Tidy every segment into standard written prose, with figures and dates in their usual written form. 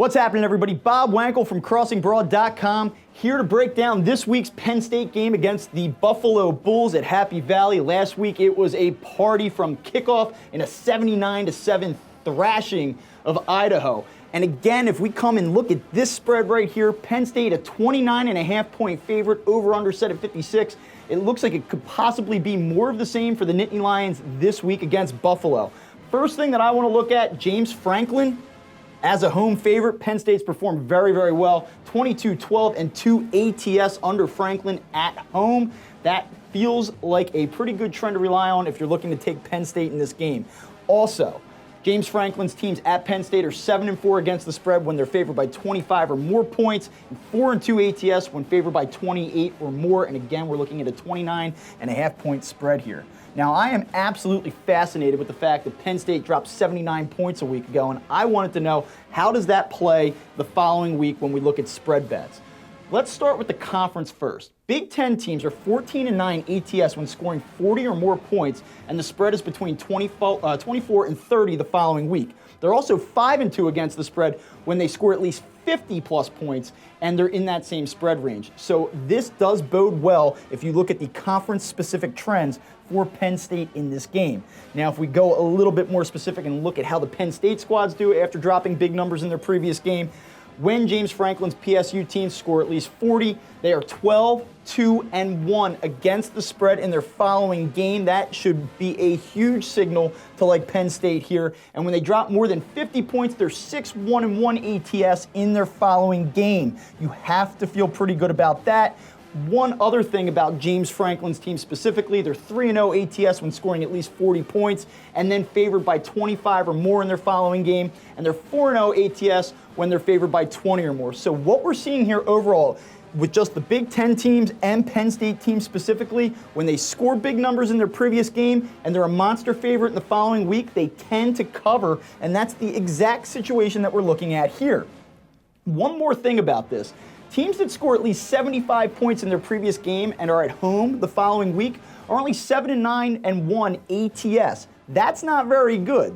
What's happening, everybody? Bob Wankel from CrossingBroad.com here to break down this week's Penn State game against the Buffalo Bulls at Happy Valley. Last week it was a party from kickoff in a 79-7 thrashing of Idaho. And again, if we come and look at this spread right here, Penn State a 29.5 point favorite, over under set at 56. It looks like it could possibly be more of the same for the Nittany Lions this week against Buffalo. First thing that I want to look at, James Franklin. As a home favorite, Penn State's performed very, very well. 22-12 and 2 ATS under Franklin at home. That feels like a pretty good trend to rely on if you're looking to take Penn State in this game. Also, James Franklin's teams at Penn State are 7-4 against the spread when they're favored by 25 or more points, and 4-2 ATS when favored by 28 or more. And again, we're looking at a 29.5 point spread here. Now, I am absolutely fascinated with the fact that Penn State dropped 79 points a week ago, and I wanted to know, how does that play the following week when we look at spread bets? Let's start with the conference first. Big Ten teams are 14-9 ATS when scoring 40 or more points, and the spread is between 24 and 30 the following week. They're also 5-2 against the spread when they score at least 50-plus points, and they're in that same spread range. So this does bode well if you look at the conference-specific trends for Penn State in this game. Now, if we go a little bit more specific and look at how the Penn State squads do after dropping big numbers in their previous game, when James Franklin's PSU teams score at least 40, they are 12-2-1 against the spread in their following game. That should be a huge signal to like Penn State here. And when they drop more than 50 points, they're 6-1-1 ATS in their following game. You have to feel pretty good about that. One other thing about James Franklin's team specifically, they're 3-0 ATS when scoring at least 40 points, and then favored by 25 or more in their following game, and they're 4-0 ATS when they're favored by 20 or more. So what we're seeing here overall, with just the Big Ten teams and Penn State teams specifically, when they score big numbers in their previous game and they're a monster favorite in the following week, they tend to cover, and that's the exact situation that we're looking at here. One more thing about this. Teams that score at least 75 points in their previous game and are at home the following week are only 7-9-1 ATS. That's not very good.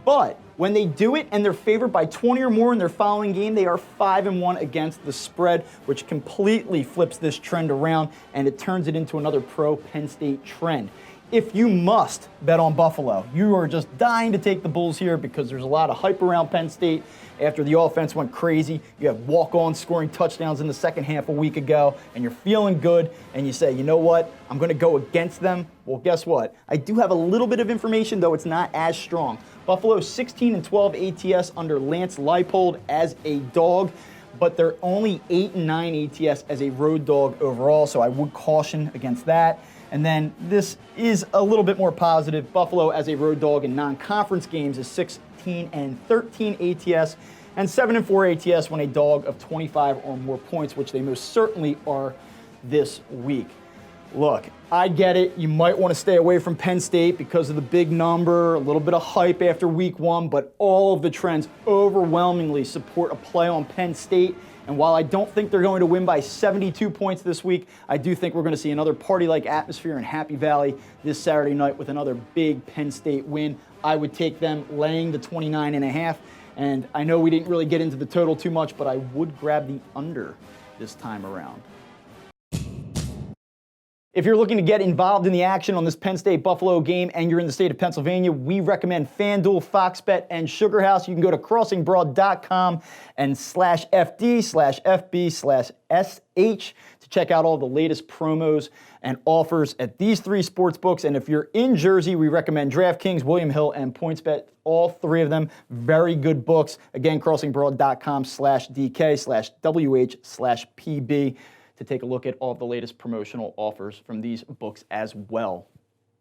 But when they do it and they're favored by 20 or more in their following game, they are 5-1 against the spread, which completely flips this trend around, and it turns it into another pro Penn State trend. If you must bet on Buffalo, you are just dying to take the Bulls here because there's a lot of hype around Penn State after the offense went crazy. You have walk-on scoring touchdowns in the second half a week ago, and you're feeling good, and you say, you know what, I'm going to go against them. Well, guess what? I do have a little bit of information, though it's not as strong. Buffalo 16-12 ATS under Lance Leipold as a dog, but they're only 8-9 ATS as a road dog overall, so I would caution against that. And then this is a little bit more positive. Buffalo as a road dog in non-conference games is 16-13 ATS and 7-4 ATS when a dog of 25 or more points, which they most certainly are this week. Look, I get it. You might want to stay away from Penn State because of the big number, a little bit of hype after week one, but all of the trends overwhelmingly support a play on Penn State. And while I don't think they're going to win by 72 points this week, I do think we're going to see another party-like atmosphere in Happy Valley this Saturday night with another big Penn State win. I would take them laying the 29.5. And I know we didn't really get into the total too much, but I would grab the under this time around. If you're looking to get involved in the action on this Penn State-Buffalo game and you're in the state of Pennsylvania, we recommend FanDuel, Fox Bet, and SugarHouse. You can go to CrossingBroad.com and /FD/FB/SH to check out all the latest promos and offers at these three sports books. And if you're in Jersey, we recommend DraftKings, William Hill, and PointsBet. All three of them, very good books. Again, CrossingBroad.com /DK/WH/PB. to take a look at all of the latest promotional offers from these books as well.